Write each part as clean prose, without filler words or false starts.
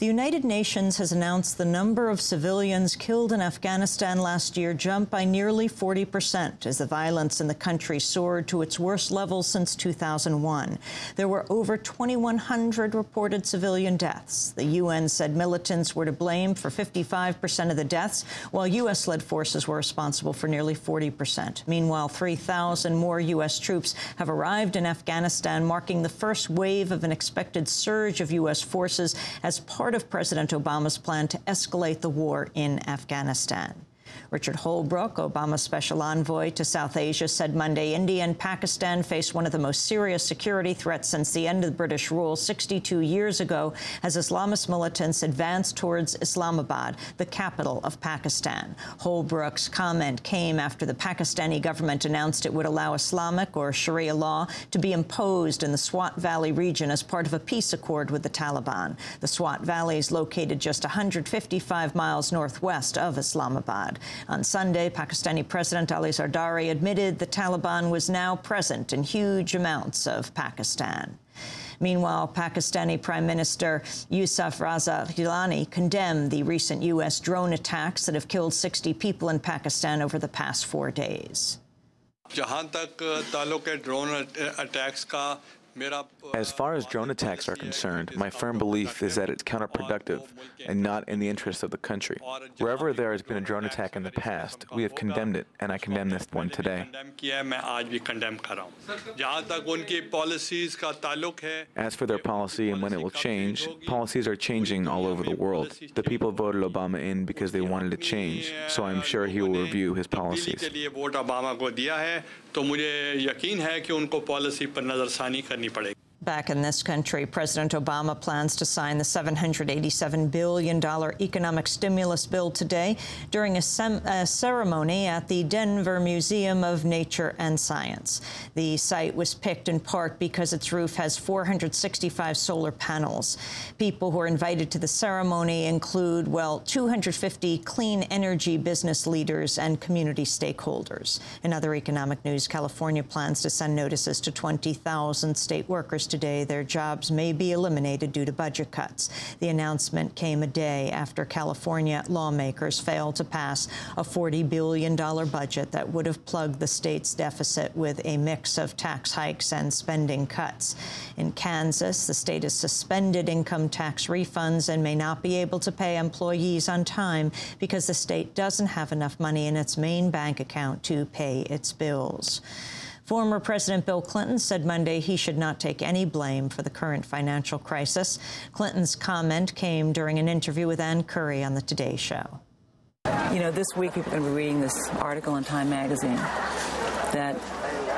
The United Nations has announced the number of civilians killed in Afghanistan last year jumped by nearly 40% as the violence in the country soared to its worst levels since 2001. There were over 2,100 reported civilian deaths. The UN said militants were to blame for 55% of the deaths, while U.S.-led forces were responsible for nearly 40%. Meanwhile, 3,000 more U.S. troops have arrived in Afghanistan, marking the first wave of an expected surge of U.S. forces as part of President Obama's plan to escalate the war in Afghanistan. Richard Holbrooke, Obama's special envoy to South Asia, said Monday India and Pakistan face one of the most serious security threats since the end of British rule 62 years ago as Islamist militants advanced towards Islamabad, the capital of Pakistan. Holbrooke's comment came after the Pakistani government announced it would allow Islamic or Sharia law to be imposed in the Swat Valley region as part of a peace accord with the Taliban. The Swat Valley is located just 155 miles northwest of Islamabad. On Sunday, Pakistani President Ali Zardari admitted the Taliban was now present in huge amounts of Pakistan. Meanwhile, Pakistani Prime Minister Yusuf Raza Gilani condemned the recent U.S. drone attacks that have killed 60 people in Pakistan over the past 4 days. As far as drone attacks are concerned, my firm belief is that it's counterproductive and not in the interest of the country. Wherever there has been a drone attack in the past, we have condemned it, and I condemn this one today. As for their policy and when it will change, policies are changing all over the world. The people voted Obama in because they wanted to change, so I'm sure he will review his policies. Back in this country, President Obama plans to sign the $787 billion economic stimulus bill today during a ceremony at the Denver Museum of Nature and Science. The site was picked in part because its roof has 465 solar panels. People who are invited to the ceremony include, well, 250 clean energy business leaders and community stakeholders. In other economic news, California plans to send notices to 20,000 state workers today. Their jobs may be eliminated due to budget cuts. The announcement came a day after California lawmakers failed to pass a $40 billion budget that would have plugged the state's deficit with a mix of tax hikes and spending cuts. In Kansas, the state has suspended income tax refunds and may not be able to pay employees on time because the state doesn't have enough money in its main bank account to pay its bills. Former President Bill Clinton said Monday he should not take any blame for the current financial crisis. Clinton's comment came during an interview with Ann Curry on the Today Show. You know, this week people are going to be reading this article in Time magazine that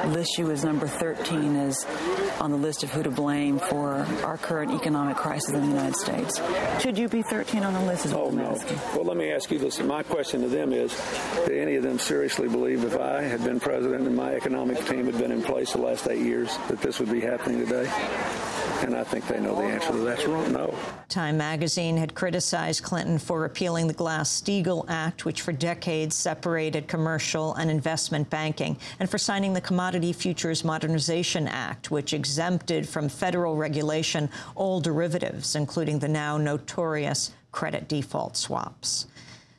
lists you as number 13 is on the list of who to blame for our current economic crisis in the United States. Should you be 13 on the list? Oh, no. Well, let me ask you this. My question to them is, do any of them seriously believe if I had been president and my economic team had been in place the last 8 years that this would be happening today? And I think they know the answer to that. No. Time magazine had criticized Clinton for repealing the Glass-Steagall Act, which for decades separated commercial and investment banking, and for signing the Commodity Futures Modernization Act, which exempted from federal regulation all derivatives, including the now notorious credit default swaps.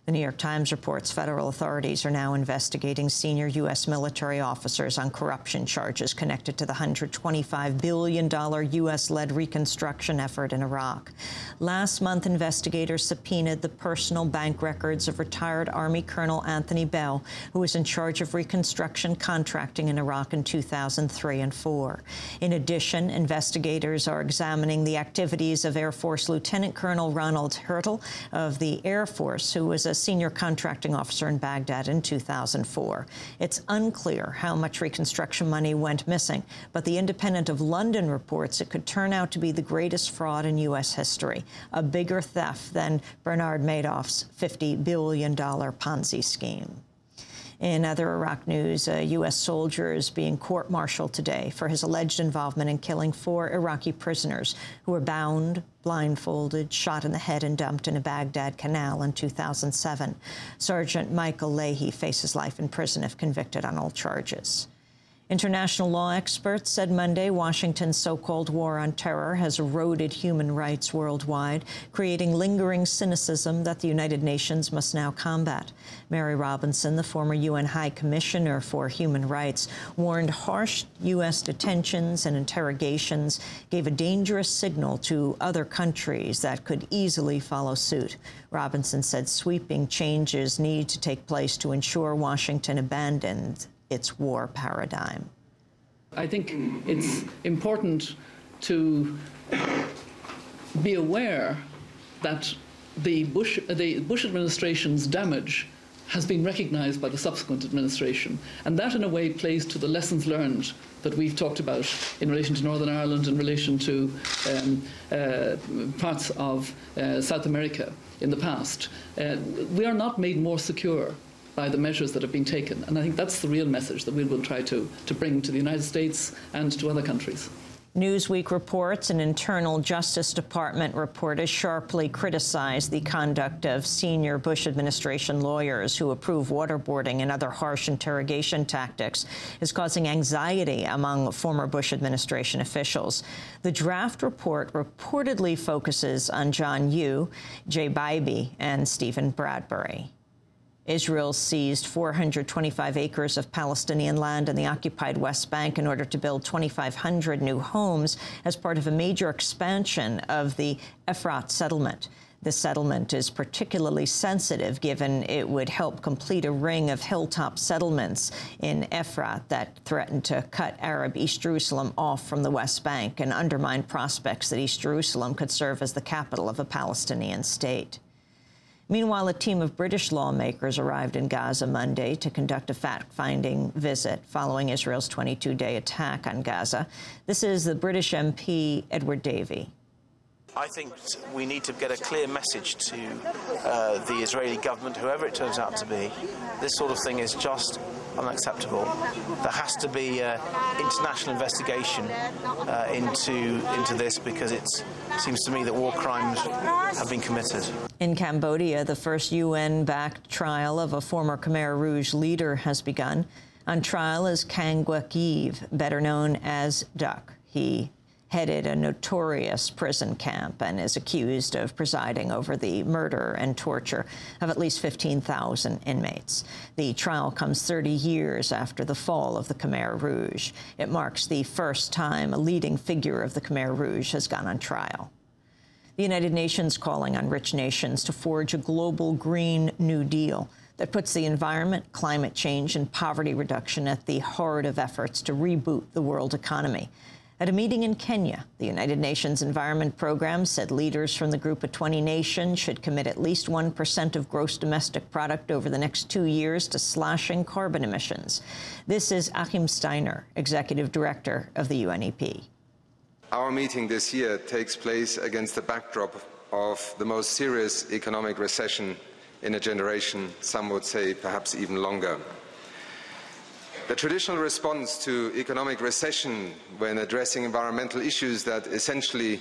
The New York Times reports federal authorities are now investigating senior U.S. military officers on corruption charges connected to the $125 billion U.S.-led reconstruction effort in Iraq. Last month, investigators subpoenaed the personal bank records of retired Army Colonel Anthony Bell, who was in charge of reconstruction contracting in Iraq in 2003 and 2004. In addition, investigators are examining the activities of Air Force Lieutenant Colonel Ronald Hurtle of the Air Force, who was a senior contracting officer in Baghdad in 2004. It's unclear how much reconstruction money went missing, but The Independent of London reports it could turn out to be the greatest fraud in U.S. history, a bigger theft than Bernard Madoff's $50 billion Ponzi scheme. In other Iraq news, a U.S. soldier is being court-martialed today for his alleged involvement in killing 4 Iraqi prisoners who were bound, blindfolded, shot in the head and dumped in a Baghdad canal in 2007. Sergeant Michael Leahy faces life in prison if convicted on all charges. International law experts said Monday Washington's so-called war on terror has eroded human rights worldwide, creating lingering cynicism that the United Nations must now combat. Mary Robinson, the former UN High Commissioner for Human Rights, warned harsh U.S. detentions and interrogations gave a dangerous signal to other countries that could easily follow suit. Robinson said sweeping changes need to take place to ensure Washington abandons its war paradigm. I think it's important to be aware that the Bush administration's damage has been recognized by the subsequent administration, and that in a way plays to the lessons learned that we've talked about in relation to Northern Ireland, in relation to parts of South America in the past. We are not made more secure by the measures that have been taken. And I think that's the real message that we will try to bring to the United States and to other countries. Newsweek reports an internal Justice Department report has sharply criticized the conduct of senior Bush administration lawyers who approve waterboarding and other harsh interrogation tactics is causing anxiety among former Bush administration officials. The draft report reportedly focuses on John Yoo, Jay Bybee, and Stephen Bradbury. Israel seized 425 acres of Palestinian land in the occupied West Bank in order to build 2,500 new homes as part of a major expansion of the Efrat settlement. The settlement is particularly sensitive, given it would help complete a ring of hilltop settlements in Efrat that threatened to cut Arab East Jerusalem off from the West Bank and undermine prospects that East Jerusalem could serve as the capital of a Palestinian state. Meanwhile, a team of British lawmakers arrived in Gaza Monday to conduct a fact-finding visit following Israel's 22-day attack on Gaza. This is the British MP, Edward Davey. I think we need to get a clear message to the Israeli government, whoever it turns out to be. This sort of thing is just unacceptable. There has to be an international investigation into this, because it seems to me that war crimes have been committed. In Cambodia, the first UN-backed trial of a former Khmer Rouge leader has begun. On trial is Kang Guek Yev, better known as Duck. He headed a notorious prison camp and is accused of presiding over the murder and torture of at least 15,000 inmates. The trial comes 30 years after the fall of the Khmer Rouge. It marks the first time a leading figure of the Khmer Rouge has gone on trial. The United Nations calling on rich nations to forge a global Green New Deal that puts the environment, climate change, and poverty reduction at the heart of efforts to reboot the world economy. At a meeting in Kenya, the United Nations Environment Program said leaders from the group of 20 nations should commit at least 1% of gross domestic product over the next 2 years to slashing carbon emissions. This is Achim Steiner, Executive Director of the UNEP. Our meeting this year takes place against the backdrop of the most serious economic recession in a generation, some would say perhaps even longer. The traditional response to economic recession when addressing environmental issues that essentially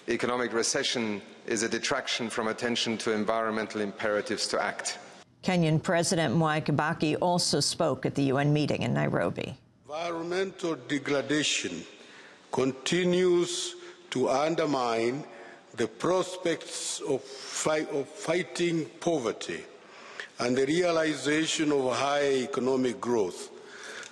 economic recession is a detraction from attention to environmental imperatives to act. Kenyan President Mwai Kibaki also spoke at the UN meeting in Nairobi. Environmental degradation continues to undermine the prospects of fighting poverty and the realization of high economic growth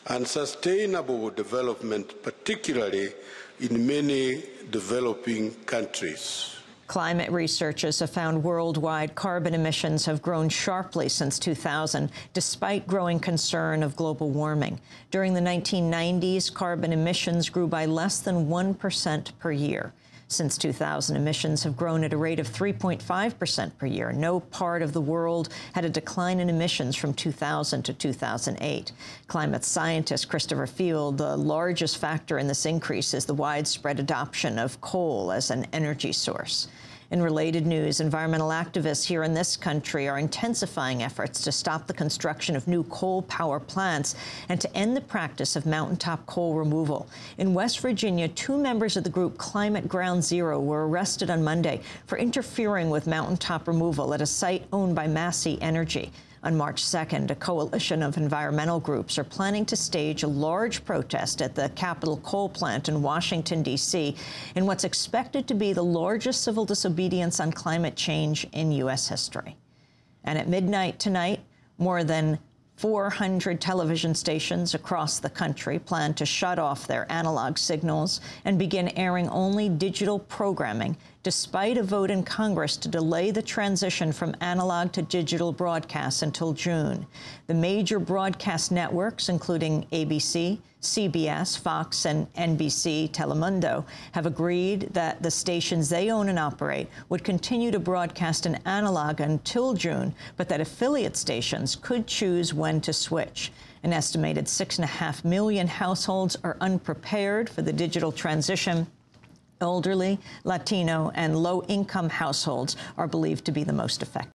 and sustainable development, particularly in many developing countries. Climate researchers have found worldwide carbon emissions have grown sharply since 2000, despite growing concern of global warming. During the 1990s, carbon emissions grew by less than 1% per year. Since 2000, emissions have grown at a rate of 3.5% per year. No part of the world had a decline in emissions from 2000 to 2008. Climate scientist Christopher Field, the largest factor in this increase is the widespread adoption of coal as an energy source. In related news, environmental activists here in this country are intensifying efforts to stop the construction of new coal power plants and to end the practice of mountaintop coal removal. In West Virginia, 2 members of the group Climate Ground Zero were arrested on Monday for interfering with mountaintop removal at a site owned by Massey Energy. On March 2nd, a coalition of environmental groups are planning to stage a large protest at the Capitol coal plant in Washington, D.C., in what's expected to be the largest civil disobedience on climate change in U.S. history. And at midnight tonight, more than 400 television stations across the country plan to shut off their analog signals and begin airing only digital programming, despite a vote in Congress to delay the transition from analog to digital broadcasts until June. The major broadcast networks, including ABC, CBS, Fox, and NBC Telemundo, have agreed that the stations they own and operate would continue to broadcast in analog until June, but that affiliate stations could choose when to switch. An estimated 6.5 million households are unprepared for the digital transition. Elderly, Latino, and low-income households are believed to be the most affected.